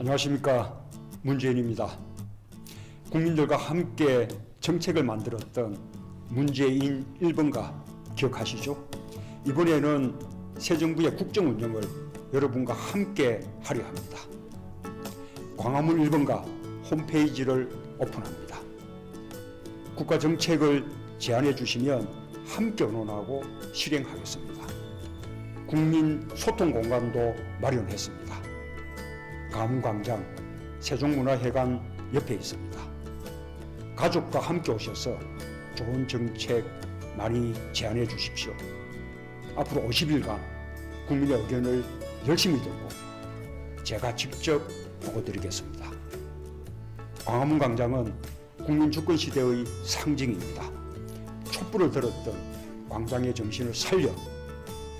안녕하십니까, 문재인입니다. 국민들과 함께 정책을 만들었던 문재인 1번가 기억하시죠? 이번에는 새 정부의 국정 운영을 여러분과 함께 하려 합니다. 광화문 1번가 홈페이지를 오픈합니다. 국가 정책을 제안해 주시면 함께 의논하고 실행하겠습니다. 국민 소통 공간도 마련했습니다. 광화문광장 세종문화회관 옆에 있습니다. 가족과 함께 오셔서 좋은 정책 많이 제안해 주십시오. 앞으로 50일간 국민의 의견을 열심히 듣고 제가 직접 보고드리겠습니다. 광화문광장은 국민주권시대의 상징입니다. 촛불을 들었던 광장의 정신을 살려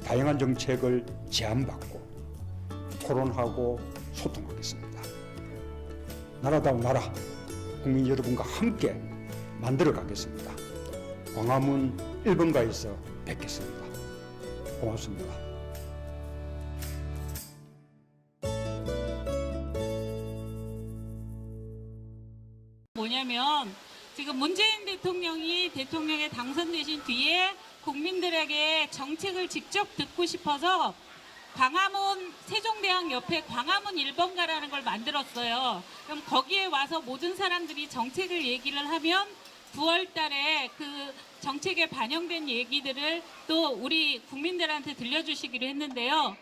다양한 정책을 제안받고 토론하고 소통하겠습니다. 나라다운 나라, 국민 여러분과 함께 만들어 가겠습니다. 광화문 1번가에서 뵙겠습니다. 고맙습니다. 뭐냐면 지금 문재인 대통령이 대통령에 당선되신 뒤에 국민들에게 정책을 직접 듣고 싶어서 광화문 세종대왕 옆에 광화문 1번가라는 걸 만들었어요. 그럼 거기에 와서 모든 사람들이 정책을 얘기를 하면 9월 달에 그 정책에 반영된 얘기들을 또 우리 국민들한테 들려주시기로 했는데요.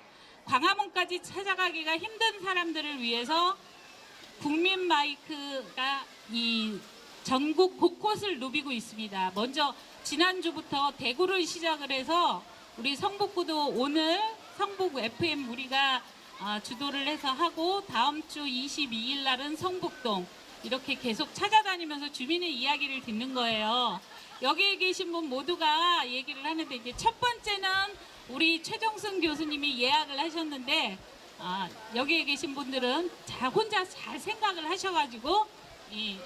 광화문까지 찾아가기가 힘든 사람들을 위해서 국민 마이크가 이 전국 곳곳을 누비고 있습니다. 먼저 지난주부터 대구를 시작을 해서 우리 성북구도 오늘 성북 FM 우리가 주도를 해서 하고 다음 주 22일 날은 성북동 이렇게 계속 찾아다니면서 주민의 이야기를 듣는 거예요. 여기에 계신 분 모두가 얘기를 하는데 이제 첫 번째는 우리 최정승 교수님이 예약을 하셨는데 여기에 계신 분들은 혼자 잘 생각을 하셔가지고 이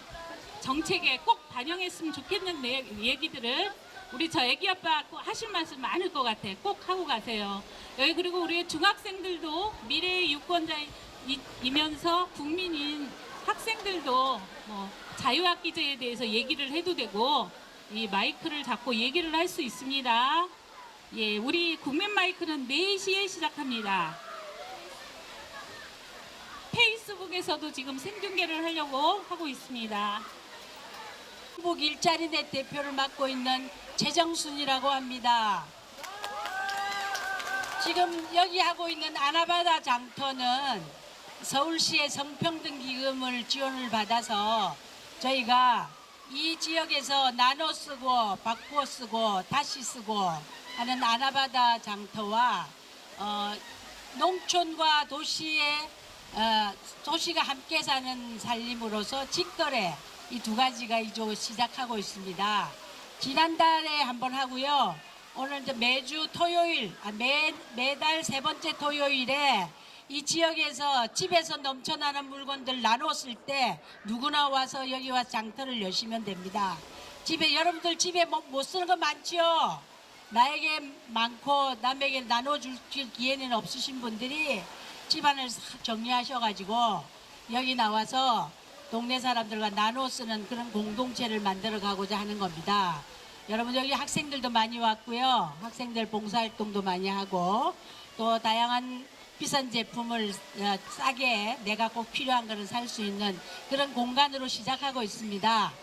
정책에 꼭 반영했으면 좋겠는 얘기들을 우리 저 애기 아빠 하실 말씀 많을 것 같아. 꼭 하고 가세요. 여기 그리고 우리 중학생들도 미래의 유권자이면서 국민인 학생들도 뭐 자유학기제에 대해서 얘기를 해도 되고 이 마이크를 잡고 얘기를 할 수 있습니다. 예, 우리 국민 마이크는 4시에 시작합니다. 페이스북에서도 지금 생중계를 하려고 하고 있습니다. 성북 일자리넷 대표를 맡고 있는 최정순이라고 합니다. 지금 여기 하고 있는 아나바다 장터는 서울시의 성평등기금을 지원을 받아서 저희가 이 지역에서 나눠 쓰고 바꾸어 쓰고 다시 쓰고 하는 아나바다 장터와 농촌과 도시가 함께 사는 살림으로서 직거래 이 두 가지가 이제 시작하고 있습니다. 지난달에 한번 하고요. 오늘 이제 매주 토요일, 매달 세 번째 토요일에 이 지역에서 집에서 넘쳐나는 물건들 나눴을 때 누구나 와서 여기 와서 장터를 여시면 됩니다. 여러분들 집에 못 쓰는 거 많죠? 나에게 많고 남에게 나눠줄 기회는 없으신 분들이 집안을 정리하셔가지고 여기 나와서 동네 사람들과 나눠 쓰는 그런 공동체를 만들어 가고자 하는 겁니다. 여러분 여기 학생들도 많이 왔고요. 학생들 봉사활동도 많이 하고 또 다양한 비싼 제품을 싸게 내가 꼭 필요한 거를 살 수 있는 그런 공간으로 시작하고 있습니다.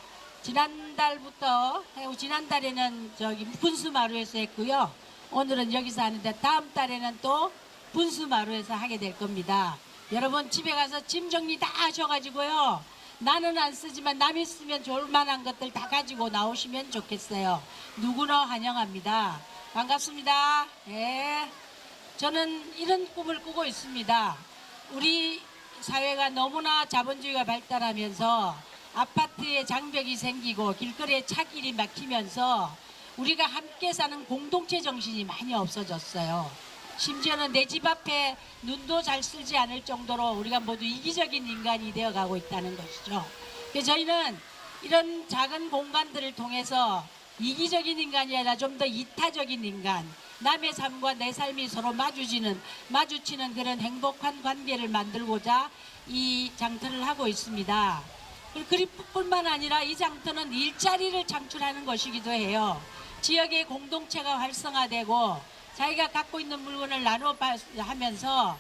지난달에는 저기 분수마루에서 했고요. 오늘은 여기서 하는데 다음 달에는 또 분수마루에서 하게 될 겁니다. 여러분 집에 가서 짐 정리 다 하셔가지고요. 나는 안 쓰지만 남이 쓰면 좋을 만한 것들 다 가지고 나오시면 좋겠어요. 누구나 환영합니다. 반갑습니다. 예. 저는 이런 꿈을 꾸고 있습니다. 우리 사회가 너무나 자본주의가 발달하면서 아파트에 장벽이 생기고 길거리에 차길이 막히면서 우리가 함께 사는 공동체 정신이 많이 없어졌어요. 심지어는 내 집 앞에 눈도 잘 쓰지 않을 정도로 우리가 모두 이기적인 인간이 되어가고 있다는 것이죠. 그래서 저희는 이런 작은 공간들을 통해서 이기적인 인간이 아니라 좀 더 이타적인 인간, 남의 삶과 내 삶이 서로 마주치는 그런 행복한 관계를 만들고자 이 장터를 하고 있습니다. 그뿐만 아니라 이 장터는 일자리를 창출하는 것이기도 해요. 지역의 공동체가 활성화되고 자기가 갖고 있는 물건을 나눠 하면서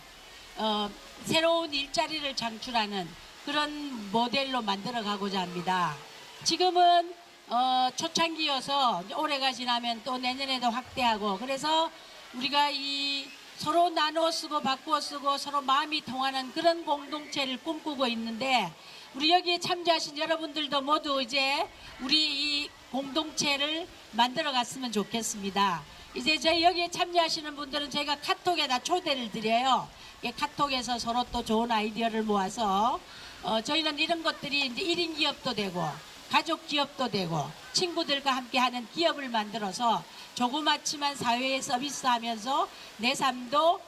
새로운 일자리를 창출하는 그런 모델로 만들어 가고자 합니다. 지금은 초창기여서 올해가 지나면 또 내년에도 확대하고, 그래서 우리가 이 서로 나눠 쓰고 바꾸어 쓰고 서로 마음이 통하는 그런 공동체를 꿈꾸고 있는데, 우리 여기에 참여하신 여러분들도 모두 이제 우리 이 공동체를 만들어 갔으면 좋겠습니다. 이제 저희 여기에 참여하시는 분들은 저희가 카톡에다 초대를 드려요. 카톡에서 서로 또 좋은 아이디어를 모아서 저희는 이런 것들이 이제 1인 기업도 되고 가족 기업도 되고 친구들과 함께하는 기업을 만들어서 조그맣지만 사회에 서비스하면서 내 삶도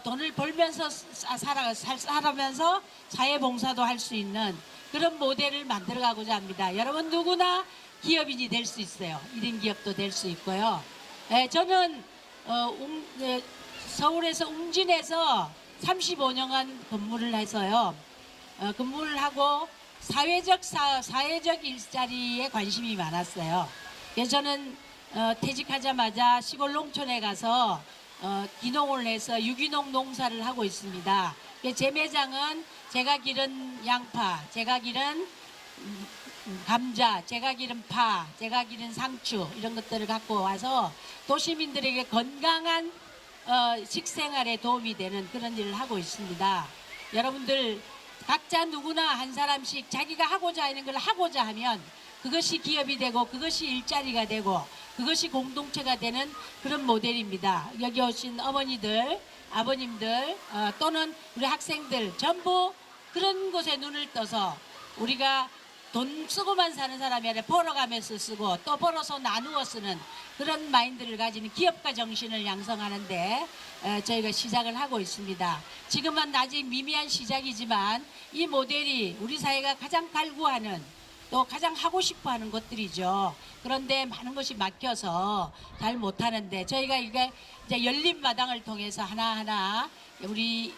돈을 벌면서 살아가면서 사회봉사도 할 수 있는 그런 모델을 만들어가고자 합니다. 여러분 누구나 기업인이 될 수 있어요. 1인 기업도 될 수 있고요. 저는 서울에서 웅진에서 35년간 근무를 해서요. 근무를 하고 사회적 일자리에 관심이 많았어요. 그래서 저는 퇴직하자마자 시골 농촌에 가서 귀농을 해서 유기농 농사를 하고 있습니다. 제 매장은 제가 기른 양파, 제가 기른 감자, 제가 기른 파, 제가 기른 상추 이런 것들을 갖고 와서 도시민들에게 건강한 식생활에 도움이 되는 그런 일을 하고 있습니다. 여러분들 각자 누구나 한 사람씩 자기가 하고자 하는 걸 하고자 하면 그것이 기업이 되고 그것이 일자리가 되고 그것이 공동체가 되는 그런 모델입니다. 여기 오신 어머니들, 아버님들 또는 우리 학생들 전부 그런 곳에 눈을 떠서 우리가 돈 쓰고만 사는 사람이 아니라 벌어가면서 쓰고 또 벌어서 나누어 쓰는 그런 마인드를 가지는 기업가 정신을 양성하는데 저희가 시작을 하고 있습니다. 지금은 아직 미미한 시작이지만 이 모델이 우리 사회가 가장 갈구하는 또 가장 하고 싶어 하는 것들이죠. 그런데 많은 것이 막혀서 잘 못하는데 저희가 이게 이제 열린 마당을 통해서 하나하나 우리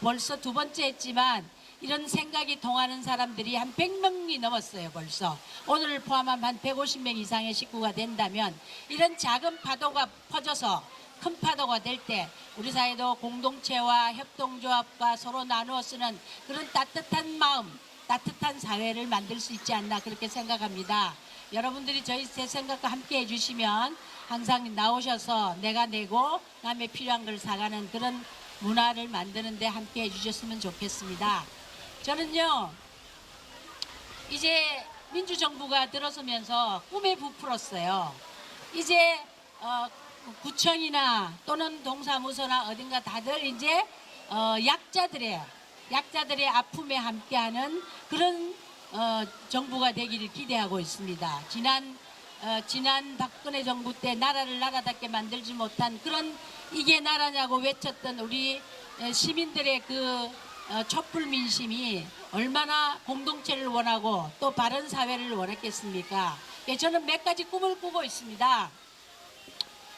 벌써 두 번째 했지만 이런 생각이 통하는 사람들이 한 100명이 넘었어요. 벌써 오늘을 포함하면 한 150명 이상의 식구가 된다면 이런 작은 파도가 퍼져서 큰 파도가 될 때 우리 사회도 공동체와 협동조합과 서로 나누어 쓰는 그런 따뜻한 마음, 따뜻한 사회를 만들 수 있지 않나 그렇게 생각합니다. 여러분들이 제 생각과 함께 해주시면 항상 나오셔서 내가 내고 남의 필요한 걸 사가는 그런 문화를 만드는 데 함께 해주셨으면 좋겠습니다. 저는요 이제 민주정부가 들어서면서 꿈에 부풀었어요. 이제 구청이나 또는 동사무소나 어딘가 다들 이제 약자들의 아픔에 함께하는 그런 정부가 되기를 기대하고 있습니다. 지난 박근혜 정부 때 나라를 나라답게 만들지 못한 그런 이게 나라냐고 외쳤던 우리 시민들의 그 촛불 민심이 얼마나 공동체를 원하고 또 바른 사회를 원했겠습니까? 저는 몇 가지 꿈을 꾸고 있습니다.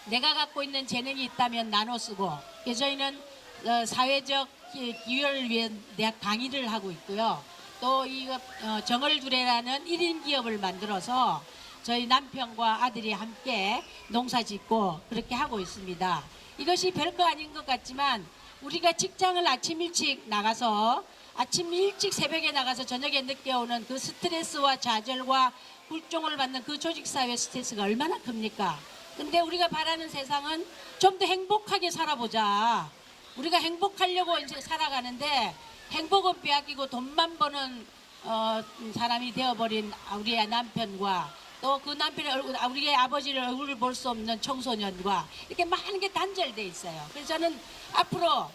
내가 갖고 있는 재능이 있다면 나눠 쓰고 저희는 사회적 기회를 위해 대학 강의를 하고 있고요. 또 이거 정월두레라는 1인 기업을 만들어서 저희 남편과 아들이 함께 농사 짓고 그렇게 하고 있습니다. 이것이 별거 아닌 것 같지만 우리가 직장을 아침 일찍 나가서 아침 일찍 새벽에 나가서 저녁에 늦게 오는 그 스트레스와 좌절과 굴종을 받는 그 조직사회 스트레스가 얼마나 큽니까? 근데 우리가 바라는 세상은 좀 더 행복하게 살아보자. 우리가 행복하려고 이제 살아가는데 행복은 빼앗기고 돈만 버는 사람이 되어버린 우리의 남편과 또 그 남편의 얼굴, 우리의 아버지를 얼굴을 볼 수 없는 청소년과 이렇게 많은 게 단절돼 있어요. 그래서 저는 앞으로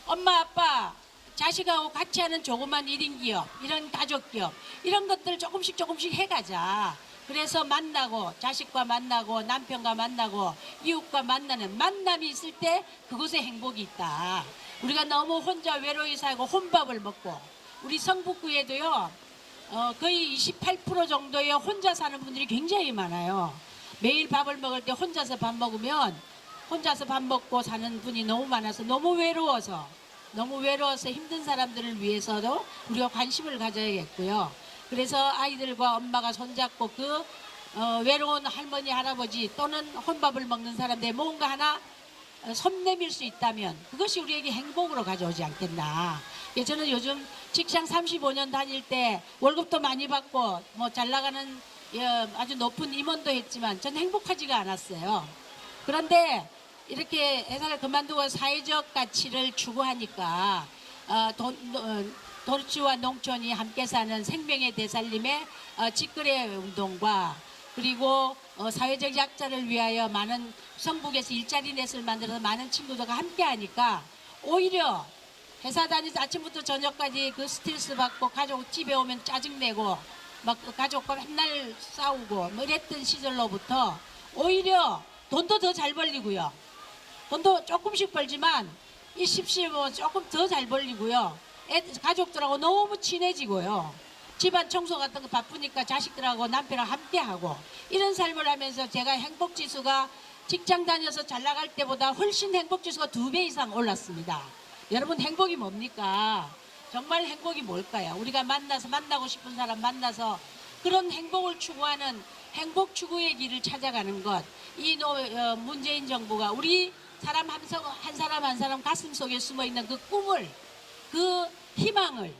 엄마 아빠 자식하고 같이 하는 조그만 1인 기업, 이런 가족 기업 이런 것들 조금씩 해가자. 그래서 만나고 자식과 만나고 남편과 만나고 이웃과 만나는 만남이 있을 때 그곳에 행복이 있다. 우리가 너무 혼자 외로이 살고 혼밥을 먹고 우리 성북구에도요 거의 28% 정도의 혼자 사는 분들이 굉장히 많아요. 매일 밥을 먹을 때 혼자서 밥 먹으면 혼자서 밥 먹고 사는 분이 너무 많아서 너무 외로워서 힘든 사람들을 위해서도 우리가 관심을 가져야겠고요. 그래서 아이들과 엄마가 손잡고 그 외로운 할머니 할아버지 또는 혼밥을 먹는 사람들 뭔가 하나 손 내밀 수 있다면 그것이 우리에게 행복으로 가져오지 않겠나. 저는 요즘 직장 35년 다닐 때 월급도 많이 받고 뭐 잘 나가는 아주 높은 임원도 했지만 전 행복하지가 않았어요. 그런데 이렇게 회사를 그만두고 사회적 가치를 추구하니까 도시와 농촌이 함께 사는 생명의 되살림의 직거래 운동과 그리고 사회적 약자를 위하여 많은 성북에서 일자리 넷을 만들어서 많은 친구들과 함께 하니까 오히려 회사 다니서 아침부터 저녁까지 그 스트레스 받고 가족 집에 오면 짜증내고 막 가족과 맨날 싸우고 뭐 이랬던 시절로부터 오히려 돈도 더 잘 벌리고요. 돈도 조금씩 벌지만 이 십시오 조금 더 잘 벌리고요. 가족들하고 너무 친해지고요. 집안 청소 같은 거 바쁘니까 자식들하고 남편하고 함께 하고 이런 삶을 하면서 제가 행복지수가 직장 다녀서 잘 나갈 때보다 훨씬 행복지수가 2배 이상 올랐습니다. 여러분 행복이 뭡니까? 정말 행복이 뭘까요? 우리가 만나고 싶은 사람 만나서 그런 행복을 추구하는 행복 추구의 길을 찾아가는 것. 이 문재인 정부가 우리 사람 한 사람 한 사람 가슴 속에 숨어있는 그 꿈을 그 희망을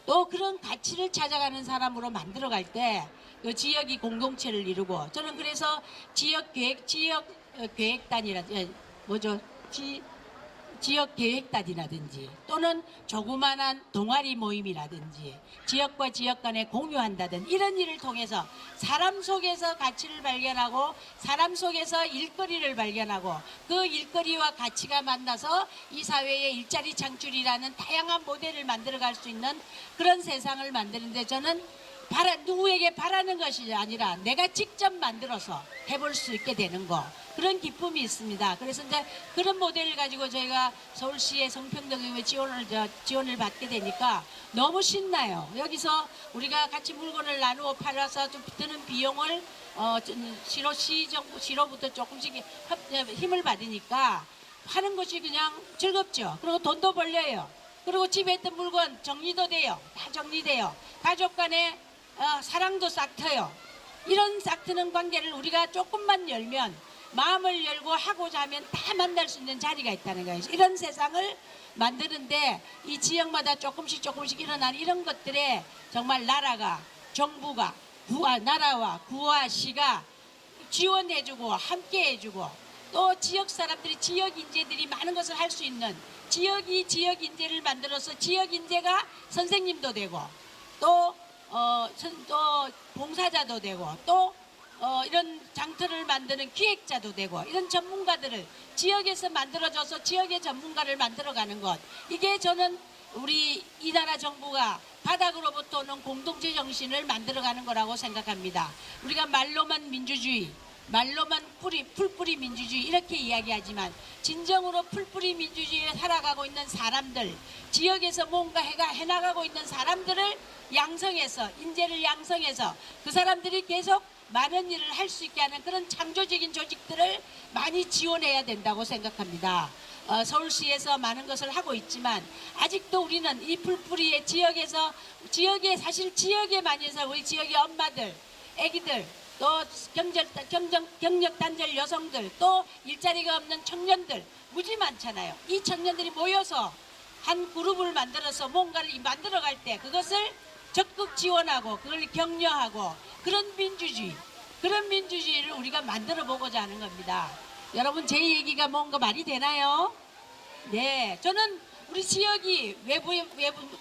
또 그런 가치를 찾아가는 사람으로 만들어갈 때 그 지역이 공동체를 이루고 저는 그래서 지역계획단이라든지 또는 조그만한 동아리 모임이라든지 지역과 지역 간에 공유한다든 이런 일을 통해서 사람 속에서 가치를 발견하고 사람 속에서 일거리를 발견하고 그 일거리와 가치가 만나서 이 사회의 일자리 창출이라는 다양한 모델을 만들어갈 수 있는 그런 세상을 만드는데 저는 누구에게 바라는 것이 아니라 내가 직접 만들어서 해볼 수 있게 되는 거 그런 기쁨이 있습니다. 그래서 이제 그런 모델을 가지고 저희가 서울시의 성평등의회 지원을 받게 되니까 너무 신나요. 여기서 우리가 같이 물건을 나누어 팔아서 좀 드는 비용을 시로부터 조금씩 힘을 받으니까 하는 것이 그냥 즐겁죠. 그리고 돈도 벌려요. 그리고 집에 있던 물건 정리도 돼요. 다 정리돼요. 가족 간에 사랑도 싹 트요. 이런 싹 트는 관계를 우리가 조금만 열면 마음을 열고 하고자 하면 다 만날 수 있는 자리가 있다는 거예요. 이런 세상을 만드는데 이 지역마다 조금씩 일어나는 이런 것들에 정말 나라가 정부가 나라와 구와 시가 지원해주고 함께해주고 또 지역 사람들이 지역 인재들이 많은 것을 할 수 있는 지역이 지역 인재를 만들어서 지역 인재가 선생님도 되고 또 봉사자도 되고 또 이런 장터를 만드는 기획자도 되고 이런 전문가들을 지역에서 만들어줘서 지역의 전문가를 만들어가는 것 이게 저는 우리 이 나라 정부가 바닥으로부터 오는 공동체 정신을 만들어가는 거라고 생각합니다. 우리가 말로만 민주주의 말로만 풀뿌리 민주주의 이렇게 이야기하지만 진정으로 풀뿌리 민주주의에 살아가고 있는 사람들 지역에서 뭔가 해나가고 있는 사람들을 양성해서 인재를 양성해서 그 사람들이 계속 많은 일을 할 수 있게 하는 그런 창조적인 조직들을 많이 지원해야 된다고 생각합니다. 서울시에서 많은 것을 하고 있지만 아직도 우리는 이 풀뿌리의 사실 지역에 많이 서 우리 지역의 엄마들, 아기들 또 경력 단절 여성들 또 일자리가 없는 청년들 무지 많잖아요. 이 청년들이 모여서 한 그룹을 만들어서 뭔가를 만들어갈 때 그것을 적극 지원하고 그걸 격려하고 그런 민주주의를 우리가 만들어 보고자 하는 겁니다. 여러분 제 얘기가 뭔가 말이 되나요? 네, 저는 우리 지역이 외부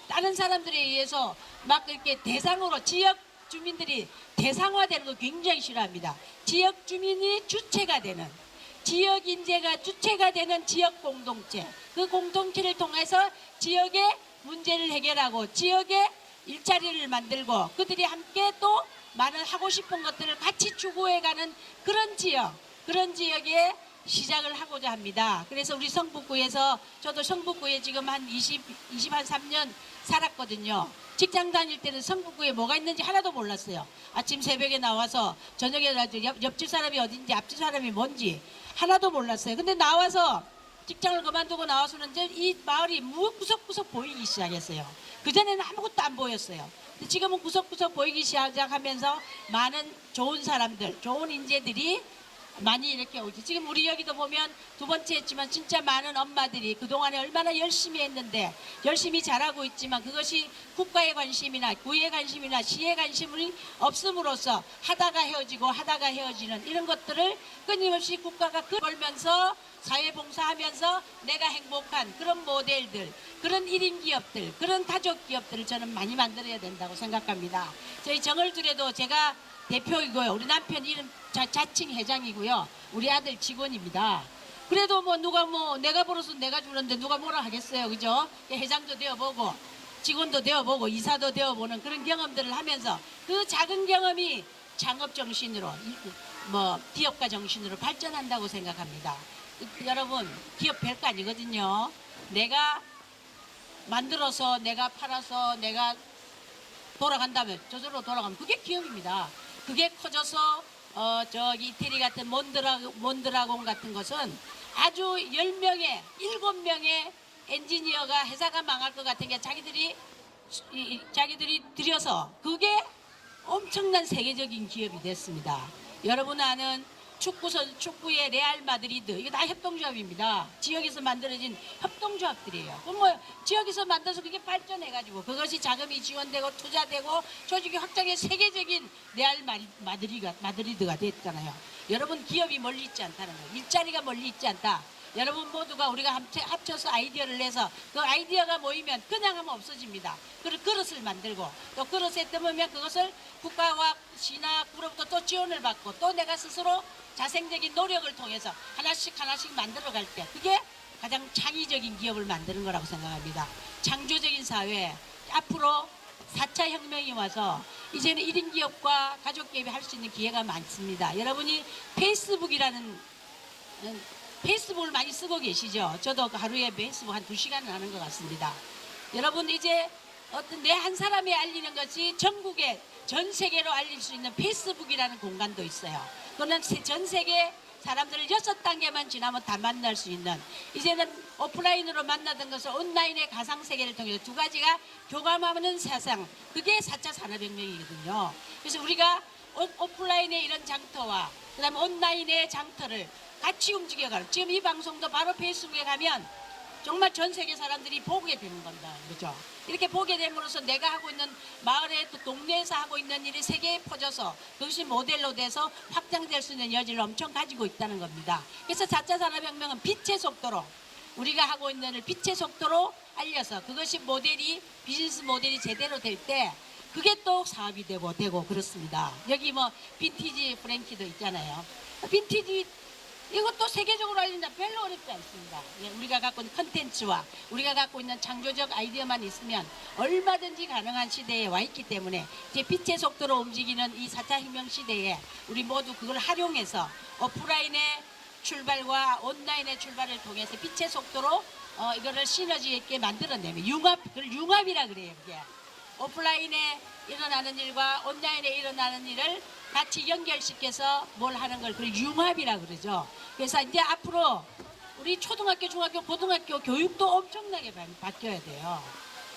다른 사람들에 의해서 막 이렇게 대상으로 지역 주민들이 대상화되는 거 굉장히 싫어합니다. 지역 주민이 주체가 되는 지역 인재가 주체가 되는 지역 공동체 그 공동체를 통해서 지역의 문제를 해결하고 지역의 일자리를 만들고 그들이 함께 또 많은 하고 싶은 것들을 같이 추구해가는 그런 지역에 시작을 하고자 합니다. 그래서 우리 성북구에서 저도 성북구에 지금 한 23년 살았거든요. 직장 다닐 때는 성북구에 뭐가 있는지 하나도 몰랐어요. 아침 새벽에 나와서 저녁에 옆집 사람이 어딘지 앞집 사람이 뭔지 하나도 몰랐어요. 근데 나와서 직장을 그만두고 나와서는 이제 이 마을이 구석구석 보이기 시작했어요. 그전에는 아무것도 안 보였어요. 근데 지금은 구석구석 보이기 시작하면서 많은 좋은 사람들, 좋은 인재들이 많이 이렇게 오지. 지금 우리 여기도 보면 두 번째 했지만 진짜 많은 엄마들이 그동안에 얼마나 열심히 했는데 열심히 잘하고 있지만 그것이 국가의 관심이나 구의 관심이나 시의 관심이 없음으로써 하다가 헤어지는 이런 것들을 끊임없이 국가가 벌면서 사회봉사하면서 내가 행복한 그런 모델들, 그런 1인 기업들, 그런 가족 기업들을 저는 많이 만들어야 된다고 생각합니다. 저희 정월들에도 제가 대표이고요. 우리 남편 이름 자칭 회장이고요. 우리 아들 직원입니다. 그래도 뭐 누가 뭐 내가 벌어서 내가 주는데 누가 뭐라 하겠어요. 그죠? 회장도 되어보고 직원도 되어보고 이사도 되어보는 그런 경험들을 하면서 그 작은 경험이 창업 정신으로 뭐 기업가 정신으로 발전한다고 생각합니다. 여러분 기업 별거 아니거든요. 내가 만들어서 내가 팔아서 내가 돌아간다면 저절로 돌아가면 그게 기업입니다. 그게 커져서 저기 이태리 같은 몬드라곤 같은 것은 아주 10명에 7명의 엔지니어가 회사가 망할 것 같은 게 자기들이 들여서 그게 엄청난 세계적인 기업이 됐습니다. 여러분 아는 축구의 레알 마드리드 이거 다 협동조합입니다. 지역에서 만들어진 협동조합들이에요. 그럼 뭐 지역에서 만들어서 그게 발전해가지고 그것이 자금이 지원되고 투자되고 조직이 확장해 세계적인 레알 마드리드가 됐잖아요. 여러분 기업이 멀리 있지 않다는 거예요. 일자리가 멀리 있지 않다. 여러분 모두가 우리가 합쳐서 아이디어를 내서 그 아이디어가 모이면 그냥 하면 없어집니다. 그릇을 만들고 또 그릇에 담으면 그것을 국가와 시나 구로부터 또 지원을 받고 또 내가 스스로 자생적인 노력을 통해서 하나씩 만들어갈 때 그게 가장 창의적인 기업을 만드는 거라고 생각합니다. 창조적인 사회 앞으로 4차 혁명이 와서 이제는 1인 기업과 가족 기업이 할 수 있는 기회가 많습니다. 여러분이 페이스북을 많이 쓰고 계시죠? 저도 하루에 페이스북 한 2시간은 하는 것 같습니다. 여러분 이제 어떤 내 한 사람이 알리는 것이 전국에 전 세계로 알릴 수 있는 페이스북이라는 공간도 있어요. 그거는 전 세계 사람들을 6단계만 지나면 다 만날 수 있는 이제는 오프라인으로 만나던 것을 온라인의 가상세계를 통해서 두 가지가 교감하는 세상 그게 4차 산업혁명이거든요. 그래서 우리가 오프라인의 이런 장터와 그 다음에 온라인의 장터를 같이 움직여가는 지금 이 방송도 바로 페이스북에 가면 정말 전 세계 사람들이 보게 되는 겁니다. 그렇죠? 이렇게 보게 됨으로써 내가 하고 있는 마을에 또 동네에서 하고 있는 일이 세계에 퍼져서 그것이 모델로 돼서 확장될 수 있는 여지를 엄청 가지고 있다는 겁니다. 그래서 4차 산업혁명은 빛의 속도로 우리가 하고 있는 일을 빛의 속도로 알려서 그것이 비즈니스 모델이 제대로 될 때 그게 또 사업이 되고 그렇습니다. 여기 뭐 빈티지 프랭키도 있잖아요. 빈티지 이것도 세계적으로 알린다 별로 어렵지 않습니다. 우리가 갖고 있는 컨텐츠와 우리가 갖고 있는 창조적 아이디어만 있으면 얼마든지 가능한 시대에 와 있기 때문에 이제 빛의 속도로 움직이는 이 4차 혁명 시대에 우리 모두 그걸 활용해서 오프라인의 출발과 온라인의 출발을 통해서 빛의 속도로 이거를 시너지 있게 만들어내면 그걸 융합이라 그래요. 그게 오프라인에 일어나는 일과 온라인에 일어나는 일을 같이 연결시켜서 뭘 하는 걸 그걸 융합이라 그러죠. 그래서 이제 앞으로 우리 초등학교, 중학교, 고등학교 교육도 엄청나게 바뀌어야 돼요.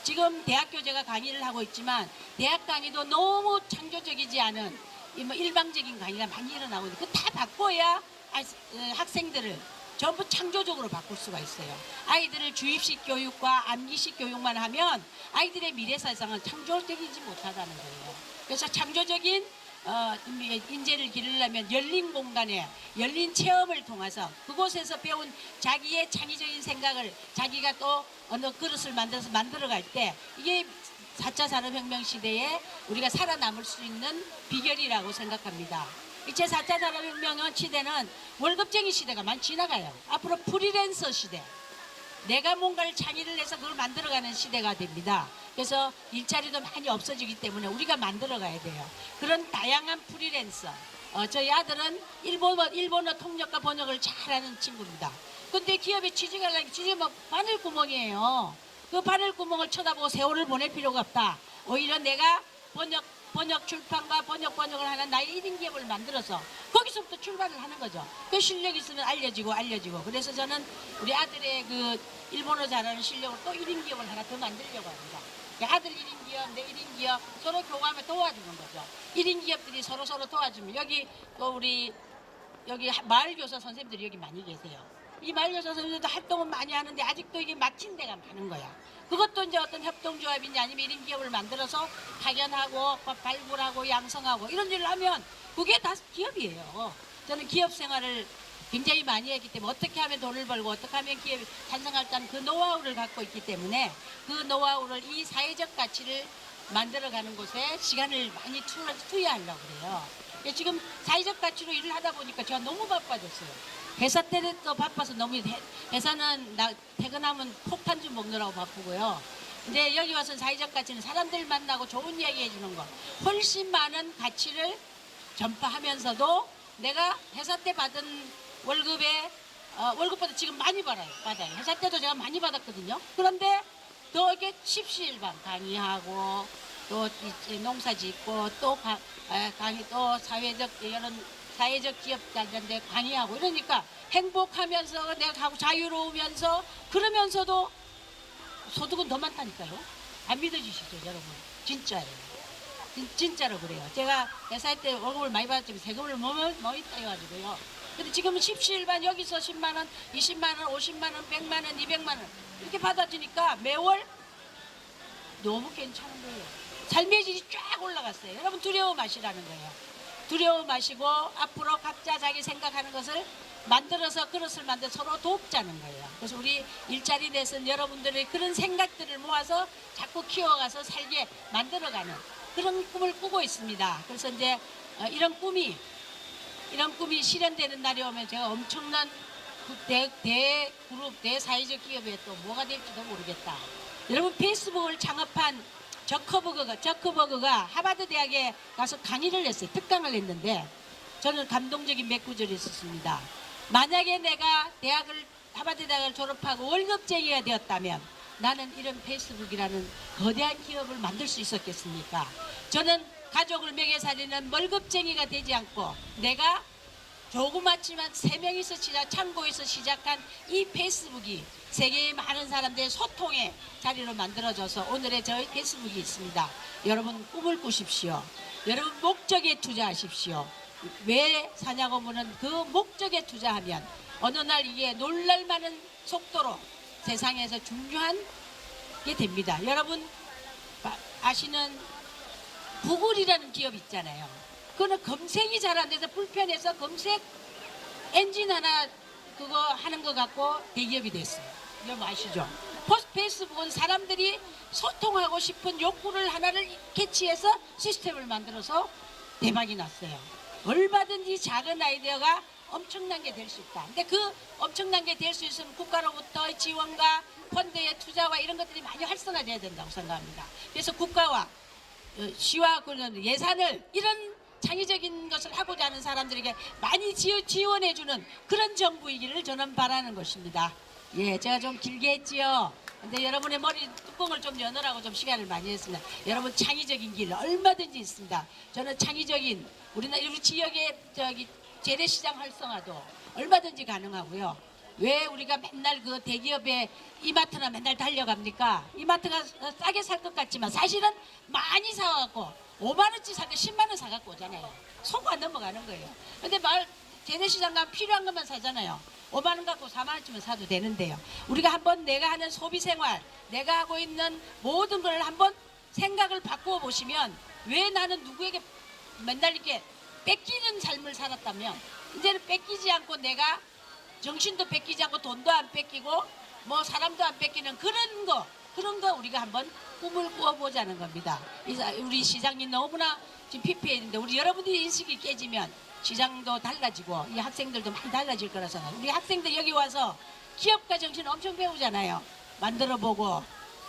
지금 대학교 제가 강의를 하고 있지만 대학 강의도 너무 창조적이지 않은 뭐 일방적인 강의가 많이 일어나고 있는데 그거 다 바꿔야 학생들을 전부 창조적으로 바꿀 수가 있어요. 아이들을 주입식 교육과 암기식 교육만 하면 아이들의 미래 세상은 창조적이지 못하다는 거예요. 그래서 창조적인 인재를 기르려면 열린 공간에 열린 체험을 통해서 그곳에서 배운 자기의 창의적인 생각을 자기가 또 어느 그릇을 만들어갈 때 이게 4차 산업혁명 시대에 우리가 살아남을 수 있는 비결이라고 생각합니다. 이제 4차 산업혁명 시대는 월급쟁이 시대가 많이 지나가요. 앞으로 프리랜서 시대. 내가 뭔가를 창의를 해서 그걸 만들어가는 시대가 됩니다. 그래서 일자리도 많이 없어지기 때문에 우리가 만들어가야 돼요. 그런 다양한 프리랜서, 저희 아들은 일본어 통역과 번역을 잘하는 친구입니다. 근데 기업에 취직하려면 취직은 바늘구멍이에요. 그 바늘구멍을 쳐다보고 세월을 보낼 필요가 없다. 오히려 내가 번역 출판과 번역을 하는 나의 1인 기업을 만들어서 거기서부터 출발을 하는 거죠. 그 실력 있으면 알려지고. 그래서 저는 우리 아들의 그 일본어 잘하는 실력을 또 1인 기업을 하나 더 만들려고 합니다. 아들 1인 기업, 내 1인 기업 서로 교감해 도와주는 거죠. 1인 기업들이 서로 도와주면 여기 또 여기 마을교사 선생님들이 여기 많이 계세요. 이 마을교사 선생님들도 활동은 많이 하는데 아직도 이게 막힌 데가 많은 거야. 그것도 이제 어떤 협동조합이냐 아니면 1인 기업을 만들어서 파견하고 발굴하고 양성하고 이런 일을 하면 그게 다 기업이에요. 저는 기업 생활을 굉장히 많이 했기 때문에 어떻게 하면 돈을 벌고 어떻게 하면 기업이 탄생할까는 그 노하우를 갖고 있기 때문에 그 노하우를 이 사회적 가치를 만들어가는 곳에 시간을 많이 투여하려고 그래요. 지금 사회적 가치로 일을 하다 보니까 제가 너무 바빠졌어요. 회사 때도 바빠서 너무 회사는 퇴근하면 폭탄 좀 먹느라고 바쁘고요. 근데 여기 와서 사회적 가치는 사람들 만나고 좋은 이야기 해주는 거 훨씬 많은 가치를 전파하면서도 내가 회사 때 받은 월급보다 지금 많이 받아요. 회사 때도 제가 많이 받았거든요. 그런데 더 이렇게 십시일반 강의하고 또 농사 짓고 또 강의 또 사회적 기업자들한테 강의하고 이러니까 행복하면서 내가 가고 자유로우면서 그러면서도 소득은 더 많다니까요. 안 믿어주시죠, 여러분? 진짜예요. 진짜로 그래요. 제가 회사 때 월급을 많이 받았지만 세금을 뭐 있다 해가지고요. 근데 지금은 십시일반 여기서 10만 원, 20만 원, 50만 원, 100만 원, 200만 원 이렇게 받아주니까 매월 너무 괜찮은 거예요. 삶의 질이 쫙 올라갔어요. 여러분 두려워 마시라는 거예요. 두려워 마시고 앞으로 각자 자기 생각하는 것을 만들어서 그릇을 만들어 서로 돕자는 거예요. 그래서 우리 일자리 내선 여러분들의 그런 생각들을 모아서 자꾸 키워가서 살게 만들어가는 그런 꿈을 꾸고 있습니다. 그래서 이제 이런 꿈이 실현되는 날이 오면 제가 엄청난 대그룹, 대사회적 기업에 또 뭐가 될지도 모르겠다. 여러분 페이스북을 창업한 저커버그가 하버드 대학에 가서 강의를 했어요. 특강을 했는데 저는 감동적인 몇 구절이 있었습니다. 만약에 내가 하버드 대학을 졸업하고 월급쟁이가 되었다면 나는 이런 페이스북이라는 거대한 기업을 만들 수 있었겠습니까? 저는 가족을 먹여 살리는 월급쟁이가 되지 않고 내가 조그맣지만 3명이서 창고에서 시작한 이 페이스북이 세계의 많은 사람들의 소통의 자리로 만들어져서 오늘의 저희 페이스북이 있습니다. 여러분 꿈을 꾸십시오. 여러분 목적에 투자하십시오. 왜 사냐고 묻는 그 목적에 투자하면 어느 날 이게 놀랄만한 속도로 세상에서 중요한 게 됩니다. 여러분 아시는 구글이라는 기업 있잖아요. 그거는 검색이 잘 안 돼서 불편해서 검색 엔진 하나 그거 하는 거 갖고 대기업이 됐어요. 여러분 아시죠? 페이스북은 사람들이 소통하고 싶은 욕구를 하나를 캐치해서 시스템을 만들어서 대박이 났어요. 얼마든지 작은 아이디어가 엄청난 게 될 수 있다. 근데 그 엄청난 게 될 수 있으면 국가로부터 지원과 펀드의 투자와 이런 것들이 많이 활성화돼야 된다고 생각합니다. 그래서 국가와 시와 예산을 이런 창의적인 것을 하고자 하는 사람들에게 많이 지원해주는 그런 정부이기를 저는 바라는 것입니다. 예, 제가 좀 길게 했지요. 근데 여러분의 머리 뚜껑을 좀 여느라고 좀 시간을 많이 했습니다. 여러분 창의적인 길 얼마든지 있습니다. 저는 창의적인 우리 지역의 재래시장 활성화도 얼마든지 가능하고요. 왜 우리가 맨날 그 대기업의 이마트나 맨날 달려갑니까? 이마트가 싸게 살 것 같지만 사실은 많이 사갖고 5만 원치 사고 10만 원 사갖고 오잖아요. 속아 넘어가는 거예요. 근데 재래시장 가면 필요한 것만 사잖아요. 5만 원 갖고 4만 원치만 사도 되는데요. 우리가 한번 내가 하는 소비생활, 내가 하고 있는 모든 걸 한번 생각을 바꾸어 보시면 왜 나는 누구에게 맨날 이렇게 뺏기는 삶을 살았다면 이제는 뺏기지 않고 내가 정신도 뺏기지 않고 돈도 안 뺏기고 뭐 사람도 안 뺏기는 그런 거 우리가 한번 꿈을 꾸어보자는 겁니다. 우리 시장이 너무나 지금 피폐했는데 우리 여러분들이 인식이 깨지면 시장도 달라지고 이 학생들도 많이 달라질 거라서요. 우리 학생들 여기 와서 기업가 정신 엄청 배우잖아요. 만들어보고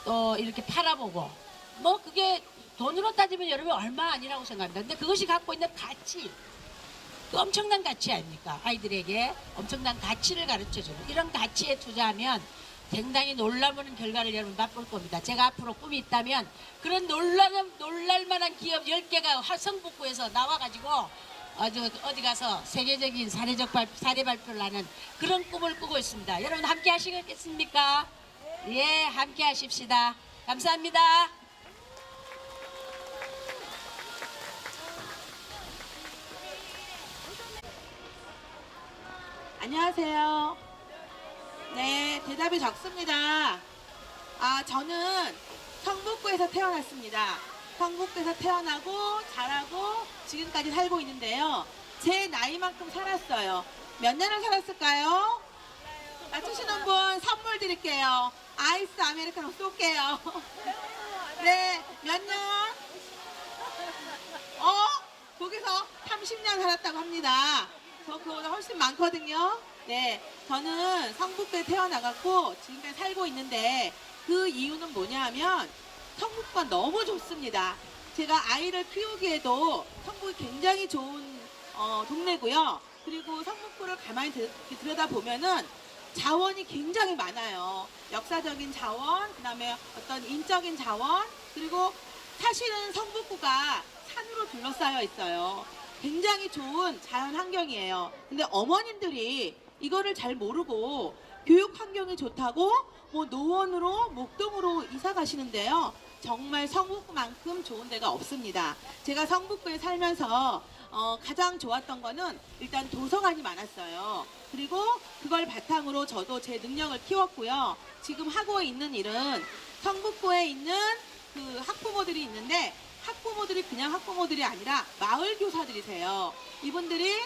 또 이렇게 팔아보고 뭐 그게 돈으로 따지면 여러분 얼마 아니라고 생각합니다. 근데 그것이 갖고 있는 가치 그 엄청난 가치 아닙니까? 아이들에게 엄청난 가치를 가르쳐주는 이런 가치에 투자하면 굉장히 놀라운 결과를 여러분 맛볼 겁니다. 제가 앞으로 꿈이 있다면 그런 놀랄만한 기업 10개가 성북구에서 나와가지고 어디 가서 세계적인 사례 발표를 하는 그런 꿈을 꾸고 있습니다. 여러분 함께 하시겠습니까? 예, 함께 하십시다. 감사합니다. 안녕하세요. 네, 대답이 적습니다. 저는 성북구에서 태어났습니다. 성북구에서 태어나고 자라고 지금까지 살고 있는데요. 제 나이만큼 살았어요. 몇 년을 살았을까요? 맞추시는 분 선물 드릴게요. 아이스 아메리카노 쏠게요. 네, 몇 년? 거기서 30년 살았다고 합니다. 저 그거보다 훨씬 많거든요. 네, 저는 성북구에 태어나갖고 지금까지 살고 있는데 그 이유는 뭐냐 하면 성북구가 너무 좋습니다. 제가 아이를 키우기에도 성북이 굉장히 좋은 동네고요. 그리고 성북구를 가만히 들여다보면은 자원이 굉장히 많아요. 역사적인 자원, 그 다음에 어떤 인적인 자원, 그리고 사실은 성북구가 산으로 둘러싸여 있어요. 굉장히 좋은 자연 환경이에요. 근데 어머님들이 이거를 잘 모르고 교육 환경이 좋다고 뭐 노원으로 목동으로 이사 가시는데요. 정말 성북구만큼 좋은 데가 없습니다. 제가 성북구에 살면서 가장 좋았던 거는 일단 도서관이 많았어요. 그리고 그걸 바탕으로 저도 제 능력을 키웠고요. 지금 하고 있는 일은 성북구에 있는 그 학부모들이 있는데 학부모들이 그냥 학부모들이 아니라 마을 교사들이세요. 이분들이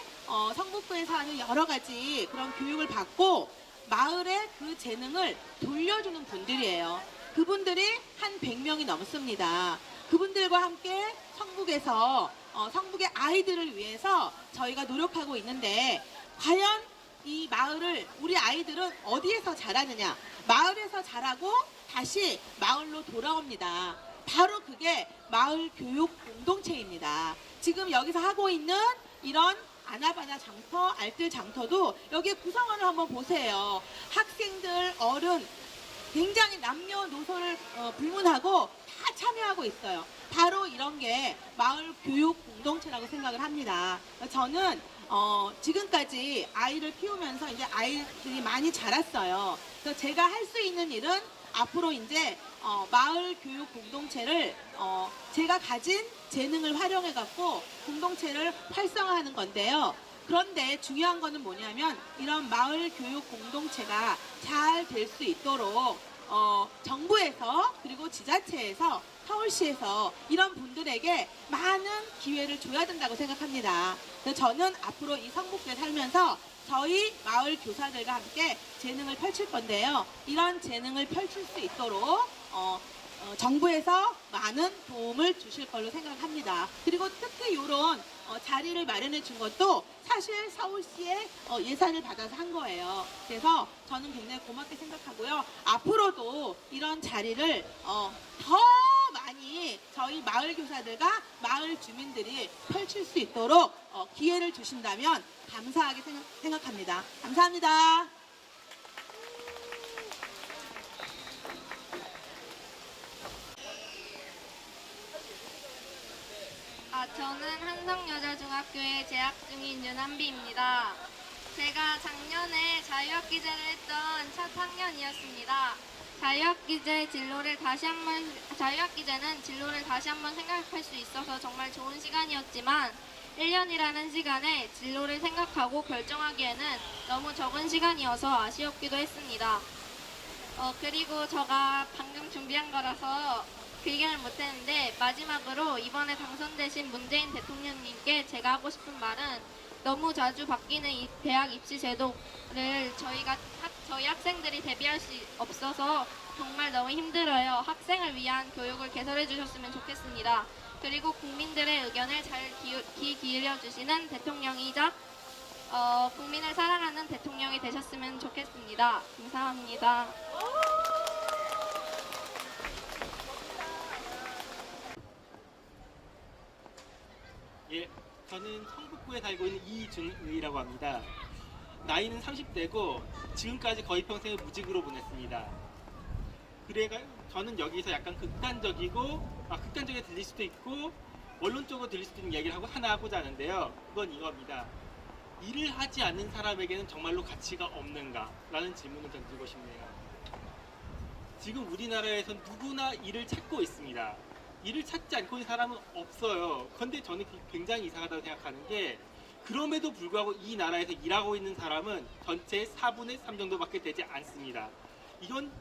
성북구에서 하는 여러 가지 그런 교육을 받고 마을의 그 재능을 돌려주는 분들이에요. 그분들이 한 100명이 넘습니다. 그분들과 함께 성북에서 성북의 아이들을 위해서 저희가 노력하고 있는데 과연 이 마을을 우리 아이들은 어디에서 자라느냐? 마을에서 자라고 다시 마을로 돌아옵니다. 바로 그게 마을 교육 공동체입니다. 지금 여기서 하고 있는 이런 아나바나 장터, 알뜰 장터도 여기에 구성원을 한번 보세요. 학생들, 어른, 굉장히 남녀노소를 불문하고 다 참여하고 있어요. 바로 이런 게 마을 교육 공동체라고 생각을 합니다. 저는 지금까지 아이를 키우면서 이제 아이들이 많이 자랐어요. 그래서 제가 할 수 있는 일은 앞으로 이제 마을 교육 공동체를 제가 가진 재능을 활용해 갖고 공동체를 활성화하는 건데요. 그런데 중요한 거는 뭐냐면 이런 마을 교육 공동체가 잘 될 수 있도록 정부에서 그리고 지자체에서 서울시에서 이런 분들에게 많은 기회를 줘야 된다고 생각합니다. 그래서 저는 앞으로 이 성북구에 살면서 저희 마을 교사들과 함께 재능을 펼칠 건데요. 이런 재능을 펼칠 수 있도록 정부에서 많은 도움을 주실 걸로 생각합니다. 그리고 특히 이런 자리를 마련해 준 것도 사실 서울시의 예산을 받아서 한 거예요. 그래서 저는 굉장히 고맙게 생각하고요. 앞으로도 이런 자리를 더 많이 저희 마을 교사들과 마을 주민들이 펼칠 수 있도록 기회를 주신다면 감사하게 생각합니다. 감사합니다. 저는 한성여자중학교에 재학 중인 윤한비입니다. 제가 작년에 자유학기제를 했던 첫 학년이었습니다. 자유학기제는 진로를 다시 한번 생각할 수 있어서 정말 좋은 시간이었지만 1년이라는 시간에 진로를 생각하고 결정하기에는 너무 적은 시간이어서 아쉬웠기도 했습니다. 그리고 제가 방금 준비한 거라서 길게는 못했는데 마지막으로 이번에 당선되신 문재인 대통령님께 제가 하고 싶은 말은 너무 자주 바뀌는 이 대학 입시 제도를 저희 학생들이 대비할 수 없어서 정말 너무 힘들어요. 학생을 위한 교육을 개설해 주셨으면 좋겠습니다. 그리고 국민들의 의견을 잘 귀 기울여 주시는 대통령이자 국민을 사랑하는 대통령이 되셨으면 좋겠습니다. 감사합니다. 예, 저는 저는 성북구에 살고 있는 이준의라고 합니다. 나이는 30대고 지금까지 거의 평생을 무직으로 보냈습니다. 그래가 저는 여기서 약간 극단적이게 들릴 수도 있고 원론적으로 들릴 수도 있는 이야기를 하나 하고자 하는데요. 그건 이겁니다. 일을 하지 않는 사람에게는 정말로 가치가 없는가? 라는 질문을 던지고 싶네요. 지금 우리나라에선 누구나 일을 찾고 있습니다. 일을 찾지 않고 있는 사람은 없어요. 그런데 저는 굉장히 이상하다고 생각하는 게 그럼에도 불구하고 이 나라에서 일하고 있는 사람은 전체의 4분의 3 정도밖에 되지 않습니다. 이거는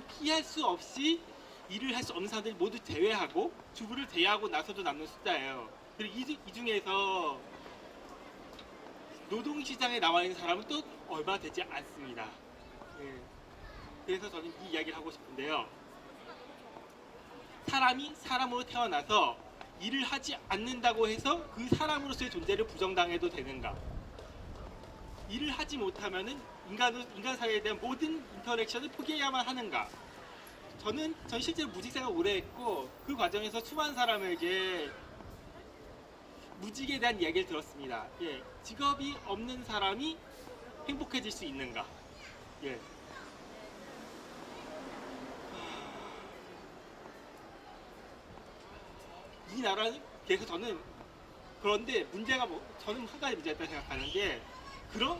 피할 수 없이 일을 할 수 없는 사람들이 모두 제외하고 주부를 제외하고 나서도 남는 숫자예요. 그리고 이 중에서 노동시장에 나와 있는 사람은 또 얼마 되지 않습니다. 예. 그래서 저는 이 이야기를 하고 싶은데요. 사람이 사람으로 태어나서 일을 하지 않는다고 해서 그 사람으로서의 존재를 부정당해도 되는가? 일을 하지 못하면은 인간 사회에 대한 모든 인터랙션을 포기해야만 하는가? 전 실제로 무직생활 오래 했고 그 과정에서 수많은 사람에게 무직에 대한 이야기를 들었습니다. 예, 직업이 없는 사람이 행복해질 수 있는가? 예. 이 나라는 그래서 저는 그런데 문제가 저는 한 가지 문제가 있다고 생각하는 게 그런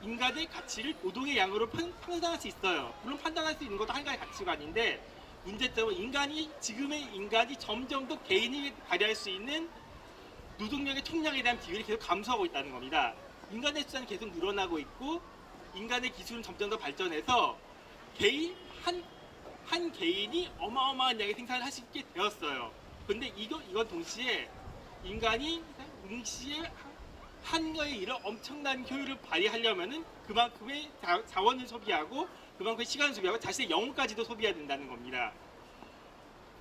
인간의 가치를 노동의 양으로 판단할 수 있어요. 물론 판단할 수 있는 것도 한 가지 가치관인데 문제점은 지금의 인간이 점점 더 개인이 발휘할 수 있는 노동력의 총량에 대한 비율이 계속 감소하고 있다는 겁니다. 인간의 숫자는 계속 늘어나고 있고 인간의 기술은 점점 더 발전해서 한 개인이 어마어마한 양의 생산을 할 수 있게 되었어요. 근데 이건 동시에 인간이 동시에 한여의 일을 엄청난 효율을 발휘하려면은 그만큼의 자원을 소비하고 그만큼의 시간을 소비하고 자신의 영혼까지도 소비해야 된다는 겁니다.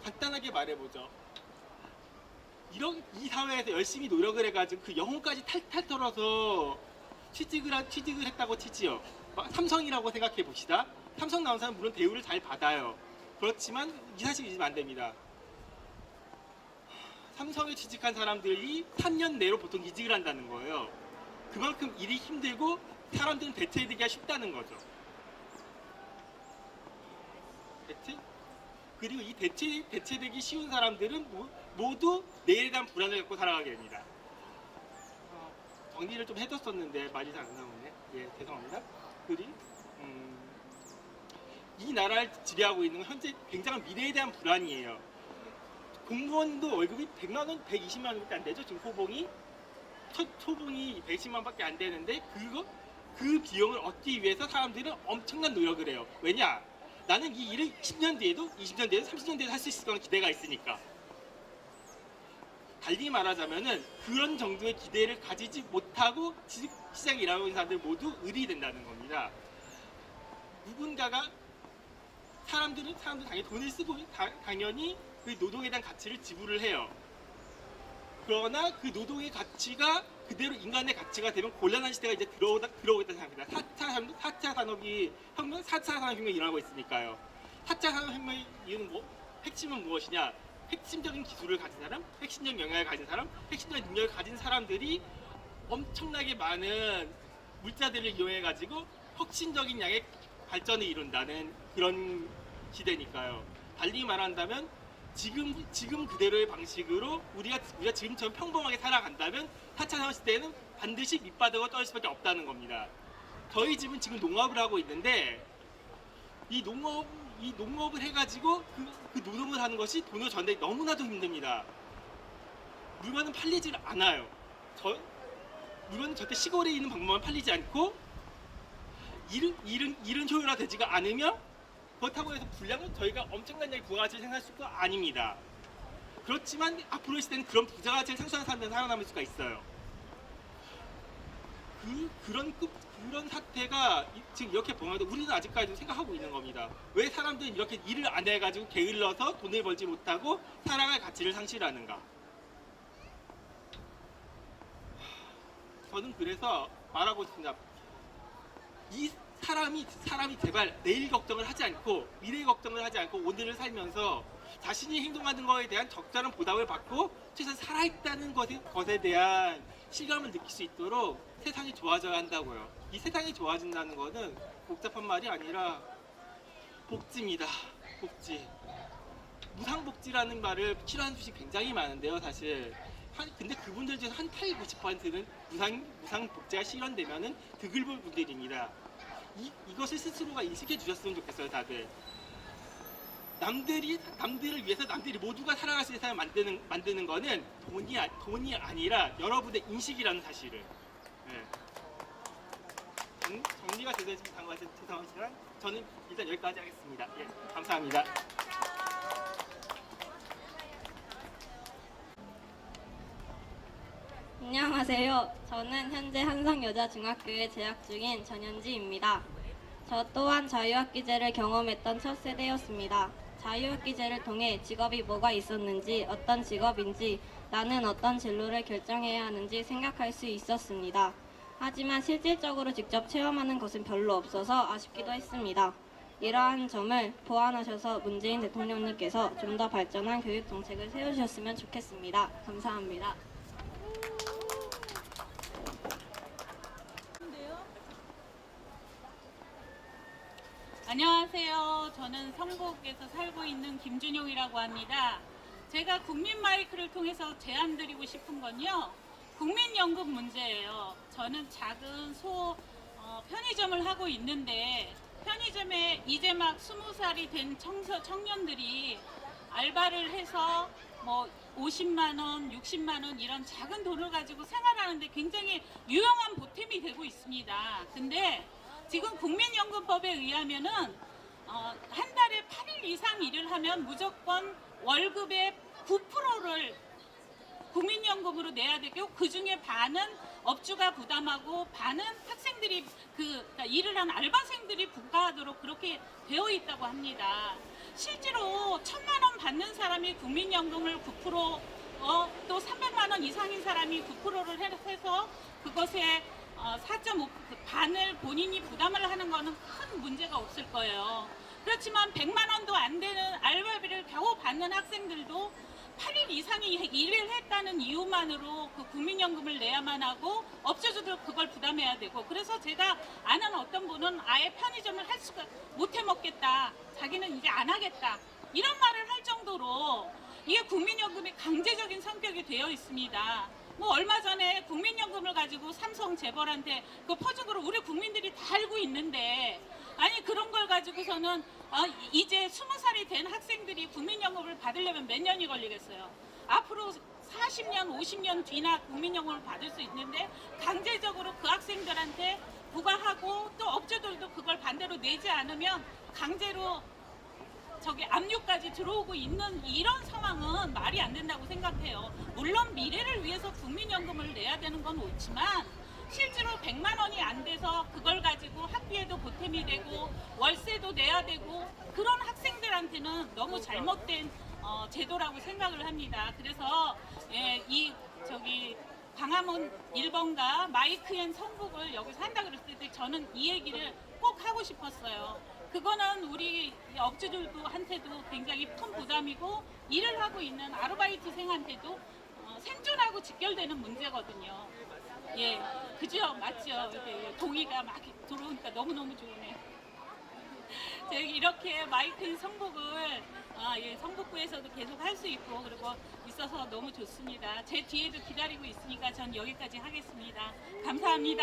간단하게 말해보죠. 이 사회에서 열심히 노력을 해가지고 그 영혼까지 탈탈 털어서 취직을 했다고 치지요. 삼성이라고 생각해 봅시다. 삼성 나온 사람은 물론 대우를 잘 받아요. 그렇지만 이 사실 잊으면 안 됩니다. 삼성에 취직한 사람들이 3년 내로 보통 이직을 한다는 거예요. 그만큼 일이 힘들고 사람들은 대체되기가 쉽다는 거죠. 그리고 이 대체되기 쉬운 사람들은 모두 내일에 대한 불안을 갖고 살아가게 됩니다. 정리를 좀 해뒀었는데 말이 잘 안 나오네. 예, 죄송합니다. 이 나라를 지배하고 있는 건 현재 굉장한 미래에 대한 불안이에요. 공무원도 월급이 100만 원, 120만 원밖에 안 되죠. 지금 초봉이 110만 원밖에 안 되는데 그 비용을 얻기 위해서 사람들은 엄청난 노력을 해요. 왜냐? 나는 이 일을 10년 뒤에도 20년 뒤에도 30년 뒤에도 할 수 있을 거라는 기대가 있으니까. 달리 말하자면은 그런 정도의 기대를 가지지 못하고 시장에 일하고 있는 사람들 모두 을이 된다는 겁니다. 누군가가 사람들은 당연히 돈을 쓰고 당연히 그 노동에 대한 가치를 지불을 해요. 그러나 그 노동의 가치가 그대로 인간의 가치가 되면 곤란한 시대가 이제 들어오겠다는 생각입니다. 4차 산업혁명이 일어나고 있으니까요. 4차 산업혁명의 이유는 핵심은 무엇이냐? 핵심적인 기술을 가진 사람, 핵심적 영향을 가진 사람, 핵심적 능력을 가진 사람들이 엄청나게 많은 물자들을 이용해가지고 혁신적인 양의 발전을 이룬다는 그런 시대니까요. 달리 말한다면 지금 그대로의 방식으로 우리가 지금처럼 평범하게 살아간다면 4차 산업시대에는 반드시 밑바닥으로 떨어질 수밖에 없다는 겁니다. 저희 집은 지금 농업을 하고 있는데 이 농업을 해가지고 그 노동을 하는 것이 돈을 전달이 너무나도 힘듭니다. 물건은 팔리질 않아요. 물건은 절대 시골에 있는 방법만 팔리지 않고 일은 효율화되지가 않으며 그렇다고 해서 분량은 저희가 엄청난 양의 부가가치를 생산할 수가 아닙니다. 그렇지만 앞으로의 시대는 그런 부가가치를 상수하는 사람들은 살아남을 수가 있어요. 그런 사태가 지금 이렇게 보면 우리는 아직까지도 생각하고 있는 겁니다. 왜 사람들은 이렇게 일을 안 해가지고 게을러서 돈을 벌지 못하고 살아갈 가치를 상실하는가? 저는 그래서 말하고 있습니다. 이 사람이 제발 내일 걱정을 하지 않고 미래 걱정을 하지 않고 오늘을 살면서 자신이 행동하는 것에 대한 적절한 보답을 받고 최소한 살아있다는 것에 대한 실감을 느낄 수 있도록 세상이 좋아져야 한다고요. 이 세상이 좋아진다는 것은 복잡한 말이 아니라 복지입니다. 복지. 무상복지라는 말을 싫어하는 분이 굉장히 많은데요, 사실. 근데 그분들 중에서 한 8, 90%는 무상복지가 실현되면은 득을 볼 분들입니다. 이것을 스스로가 인식해 주셨으면 좋겠어요, 다들. 남들을 위해서 남들이 모두가 살아갈 수 있는 세상을 만드는 거는 돈이 아니라 여러분의 인식이라는 사실을. 네. 정리가 되지 못한 것 같아서 죄송하지만 저는 일단 여기까지 하겠습니다. 예, 감사합니다. 안녕하세요. 저는 현재 한상여자중학교에 재학 중인 전현지입니다. 저 또한 자유학기제를 경험했던 첫 세대였습니다. 자유학기제를 통해 직업이 뭐가 있었는지, 어떤 직업인지, 나는 어떤 진로를 결정해야 하는지 생각할 수 있었습니다. 하지만 실질적으로 직접 체험하는 것은 별로 없어서 아쉽기도 했습니다. 이러한 점을 보완하셔서 문재인 대통령님께서 좀 더 발전한 교육 정책을 세우셨으면 좋겠습니다. 감사합니다. 안녕하세요. 저는 성북에서 살고 있는 김준용이라고 합니다. 제가 국민 마이크를 통해서 제안드리고 싶은 건요. 국민연금 문제예요. 저는 작은 편의점을 하고 있는데 편의점에 이제 막 20살이 된 청년들이 알바를 해서 뭐 50만 원, 60만 원 이런 작은 돈을 가지고 생활하는데 굉장히 유용한 보탬이 되고 있습니다. 근데 지금 국민연금법에 의하면은 한 달에 8일 이상 일을 하면 무조건 월급의 9%를 국민연금으로 내야 되고 그 중에 반은 업주가 부담하고 반은 학생들이 그러니까 일을 한 알바생들이 부과하도록 그렇게 되어 있다고 합니다. 실제로 1,000만 원 받는 사람이 국민연금을 9%, 또 300만 원 이상인 사람이 9%를 해서 그것에 4.5 반을 본인이 부담을 하는 거는 큰 문제가 없을 거예요. 그렇지만 100만 원도 안 되는 알바비를 겨우 받는 학생들도 8일 이상이 일을 했다는 이유만으로 그 국민연금을 내야만 하고 업체주도 그걸 부담해야 되고, 그래서 제가 아는 어떤 분은 아예 편의점을 할 수가 못 해먹겠다, 자기는 이제 안 하겠다 이런 말을 할 정도로 이게 국민연금이 강제적인 성격이 되어 있습니다. 뭐 얼마 전에 국민연금을 가지고 삼성 재벌한테 그 퍼주기로 우리 국민들이 다 알고 있는데, 아니 그런 걸 가지고서는 이제 20살이 된 학생들이 국민연금을 받으려면 몇 년이 걸리겠어요. 앞으로 40년, 50년 뒤나 국민연금을 받을 수 있는데 강제적으로 그 학생들한테 부과하고 또 업체들도 그걸 반대로 내지 않으면 강제로 압류까지 들어오고 있는 이런 상황은 말이 안 된다고 생각해요. 물론 미래를 위해서 국민연금을 내야 되는 건 옳지만 실제로 100만 원이 안 돼서 그걸 가지고 학비에도 보탬이 되고 월세도 내야 되고 그런 학생들한테는 너무 잘못된 제도라고 생각을 합니다. 그래서 광화문 1번가 마이크앤 성북을 여기서 한다 그랬을 때 저는 이 얘기를 꼭 하고 싶었어요. 그거는 우리 업주들한테도 굉장히 큰 부담이고 일을 하고 있는 아르바이트생한테도 생존하고 직결되는 문제거든요. 예, 그죠? 맞죠? 동의가 막 들어오니까 너무너무 좋으네요. 제가 이렇게 마이크인 성북을 성북구에서도 계속 할 수 있고 그리고 있어서 너무 좋습니다. 제 뒤에도 기다리고 있으니까 전 여기까지 하겠습니다. 감사합니다.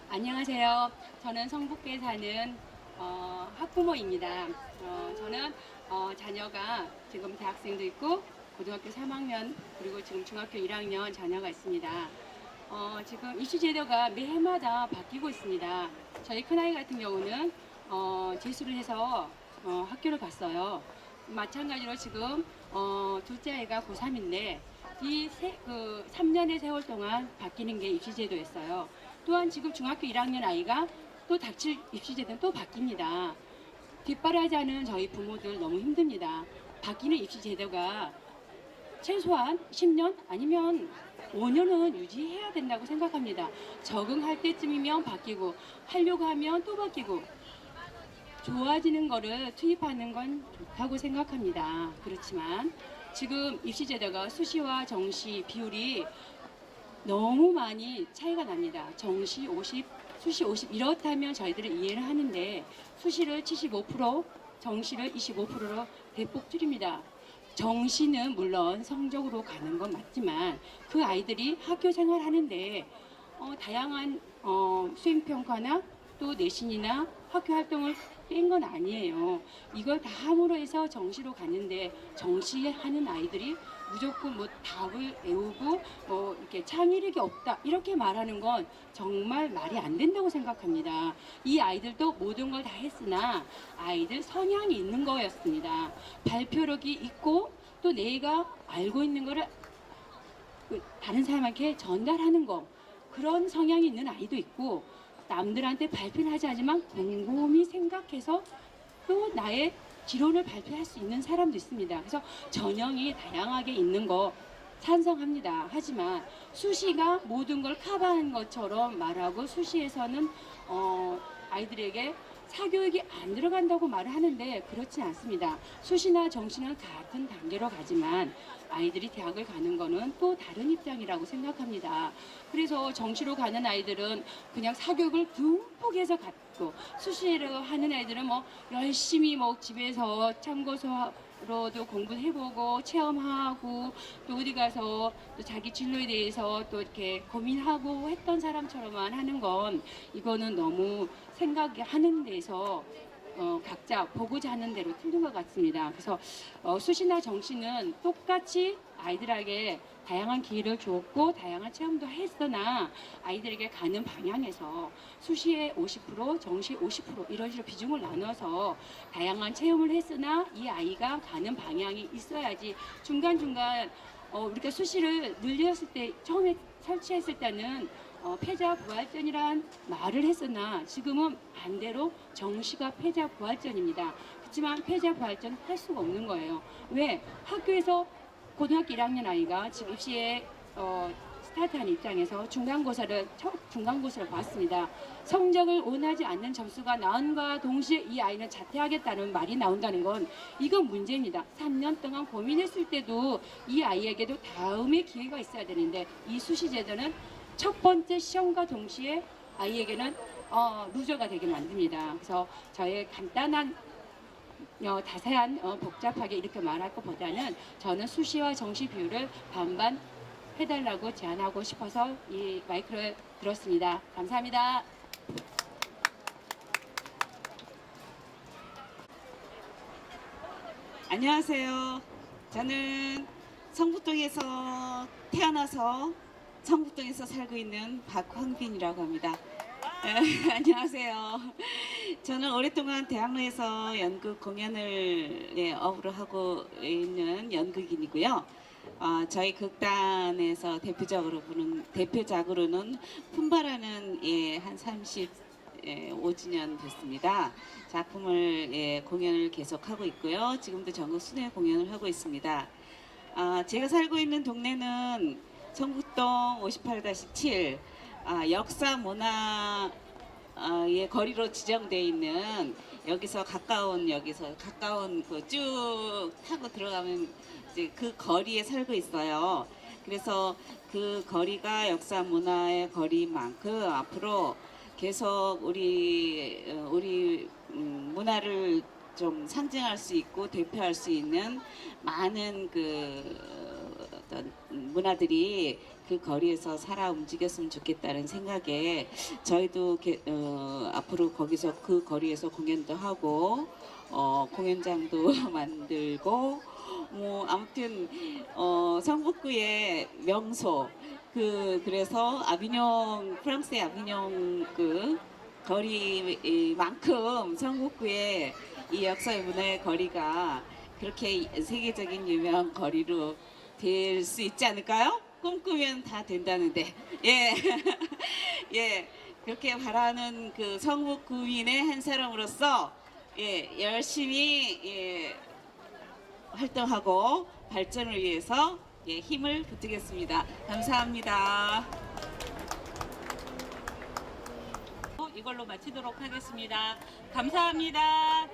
안녕하세요. 저는 성북구에 사는 학부모입니다. 저는 자녀가 지금 대학생도 있고 고등학교 3학년 그리고 지금 중학교 1학년 자녀가 있습니다. 지금 입시제도가 매해마다 바뀌고 있습니다. 저희 큰아이 같은 경우는 재수를 해서 학교를 갔어요. 마찬가지로 지금 둘째 아이가 고3인데 이 3년의 세월 동안 바뀌는 게 입시제도였어요. 또한 지금 중학교 1학년 아이가 또 닥칠 입시제도는 또 바뀝니다. 뒷바라지하는 저희 부모들 너무 힘듭니다. 바뀌는 입시제도가 최소한 10년 아니면 5년은 유지해야 된다고 생각합니다. 적응할 때쯤이면 바뀌고 하려고 하면 또 바뀌고 좋아지는 거를 투입하는 건 좋다고 생각합니다. 그렇지만 지금 입시제도가 수시와 정시 비율이 너무 많이 차이가 납니다. 정시 50, 수시 50 이렇다면 저희들은 이해를 하는데 수시를 75%, 정시를 25%로 대폭 줄입니다. 정시는 물론 성적으로 가는 건 맞지만 그 아이들이 학교 생활하는데 다양한 수행평가나 또 내신이나 학교 활동을 뺀 건 아니에요. 이걸 다 함으로 해서 정시로 갔는데 정시하는 아이들이 무조건 뭐 답을 외우고 뭐 이렇게 창의력이 없다 이렇게 말하는 건 정말 말이 안 된다고 생각합니다. 이 아이들도 모든 걸 다 했으나 아이들 성향이 있는 거였습니다. 발표력이 있고 또 내가 알고 있는 거를 다른 사람에게 전달하는 거 그런 성향이 있는 아이도 있고 남들한테 발표를 하지 않지만 곰곰이 생각해서 또 나의 지론을 발표할 수 있는 사람도 있습니다. 그래서 전형이 다양하게 있는 거 찬성합니다. 하지만 수시가 모든 걸 커버하는 것처럼 말하고 수시에서는 아이들에게 사교육이 안 들어간다고 말을 하는데 그렇지 않습니다. 수시나 정시는 같은 단계로 가지만 아이들이 대학을 가는 거는 또 다른 입장이라고 생각합니다. 그래서 정시로 가는 아이들은 그냥 사교육을 듬뿍 해서 갔고 수시로 하는 아이들은 뭐 열심히 뭐 집에서 참고서로도 공부해보고 체험하고 또 어디 가서 또 자기 진로에 대해서 또 이렇게 고민하고 했던 사람처럼만 하는 건 이거는 너무 생각하는 데서 각자 보고자 하는 대로 틀린 것 같습니다. 그래서 수시나 정시는 똑같이 아이들에게 다양한 기회를 주었고 다양한 체험도 했으나 아이들에게 가는 방향에서 수시에 50%, 정시 50% 이런 식으로 비중을 나눠서 다양한 체험을 했으나 이 아이가 가는 방향이 있어야지 중간중간 우리가 수시를 늘렸을 때 처음에 설치했을 때는 패자부활전이란 말을 했으나 지금은 반대로 정시가 패자부활전입니다. 그렇지만 패자부활전 할 수가 없는 거예요. 왜? 학교에서 고등학교 1학년 아이가 지금 입시에 스타트한 입장에서 중간고사를 봤습니다. 성적을 원하지 않는 점수가 나온과 동시에 이 아이는 자퇴하겠다는 말이 나온다는 건 이건 문제입니다. 3년 동안 고민했을 때도 이 아이에게도 다음에 기회가 있어야 되는데 이 수시제도는 첫 번째 시험과 동시에 아이에게는 루저가 되게 만듭니다. 그래서 저의 간단한 자세한 복잡하게 이렇게 말할 것보다는 저는 수시와 정시 비율을 반반 해달라고 제안하고 싶어서 이 마이크를 들었습니다. 감사합니다. 안녕하세요. 저는 성북동에서 태어나서 성북동에서 살고 있는 박황빈이라고 합니다. 안녕하세요. 저는 오랫동안 대학로에서 연극 공연을 업으로 하고 있는 연극인이고요. 저희 극단에서 대표작으로는 품바라는 한 35주년 됐습니다. 작품을 공연을 계속하고 있고요. 지금도 전국 순회 공연을 하고 있습니다. 제가 살고 있는 동네는 성북동 58-7 역사 문화의 거리로 지정되어 있는 여기서 가까운 그 쭉 타고 들어가면 이제 그 거리에 살고 있어요. 그래서 그 거리가 역사 문화의 거리만큼 앞으로 계속 우리 문화를 좀 상징할 수 있고 대표할 수 있는 많은 어떤 문화들이 그 거리에서 살아 움직였으면 좋겠다는 생각에 저희도 앞으로 거기서 그 거리에서 공연도 하고 공연장도 만들고 뭐 아무튼 성북구의 명소 그래서 프랑스의 아비뇽 그 거리만큼 성북구의 이 역사의 문화의 거리가 그렇게 세계적인 유명한 거리로 될 수 있지 않을까요? 꿈꾸면 다 된다는데 예 그렇게 바라는 그 성북구민의 한 사람으로서 열심히 활동하고 발전을 위해서 예, 힘을 붙이겠습니다. 감사합니다. 이걸로 마치도록 하겠습니다. 감사합니다.